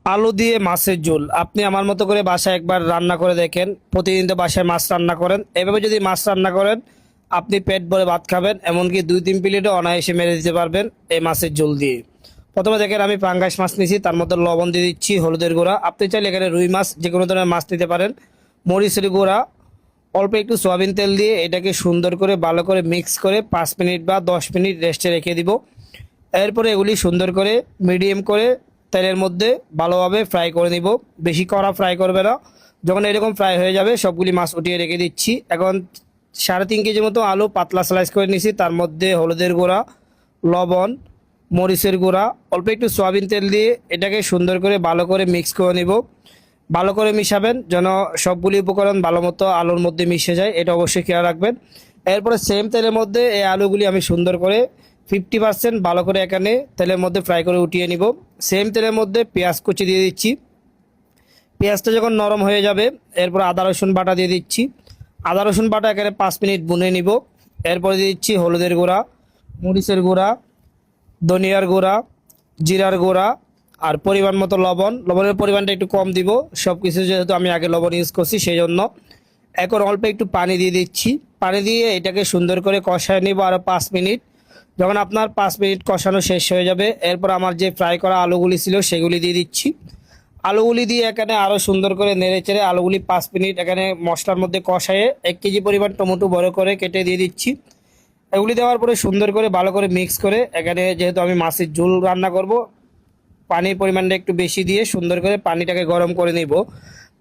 আলু দিয়ে মাছের ঝোল আপনি আমার মতো করে বাসায় একবার রান্না করে দেখেন। প্রতিদিন তো বাসায় মাছ রান্না করেন, এভাবে যদি মাছ রান্না করেন আপনি পেট ভরে ভাত খাবেন, এমনকি 2-3 প্লেটও অনায়াসে মেরে দিতে পারবেন এই মাছের ঝোল দিয়ে। প্রথমে দেখেন আমি পাঙ্গাস মাছ নিয়েছি, তার মধ্যে লবণ দিয়ে দিচ্ছি, হলুদের গুঁড়া। আপনি চাইলে এখানে রুই মাছ যে কোনো ধরনের মাছ নিতে পারেন, মরিচের গুঁড়া, অল্প একটু সয়াবিন তেল দিয়ে এটাকে সুন্দর করে ভালো করে মিক্স করে 5 মিনিট বা 10 মিনিট রেস্টে রেখে দিব। এরপরে এগুলি সুন্দর করে মিডিয়াম করে তেলের মধ্যে ভালোভাবে ফ্রাই করে নিব, বেশি কড়া ফ্রাই করবে না। যখন এরকম ফ্রাই হয়ে যাবে সবগুলি মাছ উঠিয়ে রেখে দিচ্ছি। এখন 3.5 কেজি মতো আলু পাতলা স্লাইস করে নিছি, তার মধ্যে হলুদের গুঁড়া, লবণ, মরিচের গুঁড়া, অল্প একটু সয়াবিন তেল দিয়ে এটাকে সুন্দর করে ভালো করে মিক্স করে নিব। ভালো করে মিশাবেন যেন সবগুলি উপকরণ ভালো মতো আলুর মধ্যে মিশে যায়, এটা অবশ্যই খেয়াল রাখবেন। এরপরে সেম তেলের মধ্যে এই আলুগুলি আমি সুন্দর করে 50% ভালো করে এখানে তেলের মধ্যে ফ্রাই করে উঠিয়ে নিব। সেম তেলের মধ্যে পেঁয়াজ কুচি দিয়ে দিচ্ছি। পেঁয়াজটা যখন নরম হয়ে যাবে এরপর আদা রসুন বাটা দিয়ে দিচ্ছি। আদা রসুন বাটা এখানে 5 মিনিট ভুনে নিব। এরপরে দিয়ে দিচ্ছি হলুদের গুঁড়া, মরিচের গুঁড়া, ধনিয়ার গুঁড়া, জিরার গুঁড়া, আর পরিমাণ মতো লবণ। লবণের পরিমাণটা একটু কম দিব, সব কিছু যেহেতু আমি আগে লবণ ইউজ করছি সেই জন্য। এখন অল্প একটু পানি দিয়ে দিচ্ছি। পানি দিয়ে এটাকে সুন্দর করে কষায় নিব আরও 5 মিনিট। যখন আপনার 5 মিনিট কষানো শেষ হয়ে যাবে এরপর আমার যে ফ্রাই করা আলুগুলি ছিল সেগুলি দিয়ে দিচ্ছি। আলুগুলি দিয়ে এখানে আরও সুন্দর করে নেড়ে চেড়ে আলুগুলি 5 মিনিট এখানে মশলার মধ্যে কষায়ে 1 কেজি পরিমাণ টমেটো বড় করে কেটে দিয়ে দিচ্ছি। এগুলি দেওয়ার পরে সুন্দর করে ভালো করে মিক্স করে এখানে যেহেতু আমি মাছের ঝোল রান্না করব, পানির পরিমাণটা একটু বেশি দিয়ে সুন্দর করে পানিটাকে গরম করে নিব।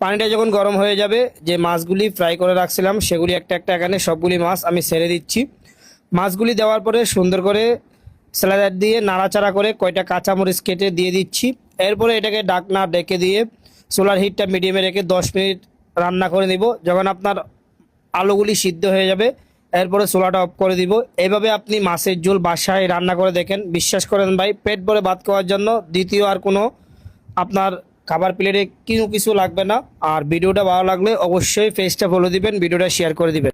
পানিটা যখন গরম হয়ে যাবে যে মাছগুলি ফ্রাই করে রাখছিলাম সেগুলি একটা একটা এখানে সবগুলি মাছ আমি ছেড়ে দিচ্ছি। মাছগুলি দেওয়ার পরে সুন্দর করে স্লাইডার দিয়ে নাড়াচাড়া করে কয়টা কাঁচামরিচ কেটে দিয়ে দিচ্ছি। এরপরে এটাকে ঢাকনা ডেকে দিয়ে চুলার হিটটা মিডিয়ামে রেখে 10 মিনিট রান্না করে নিব। যখন আপনার আলুগুলি সিদ্ধ হয়ে যাবে এরপরে চুলাটা অফ করে দিব। এইভাবে আপনি মাছের ঝোল বাসায় রান্না করে দেখেন, বিশ্বাস করেন ভাই পেট ভরে ভাত খাওয়ার জন্য দ্বিতীয় আর কোনো আপনার খাবার প্লেটে কিছু লাগবে না। আর ভিডিওটা ভালো লাগলে অবশ্যই পেজটা ফলো দিবেন, ভিডিওটা শেয়ার করে দিবেন।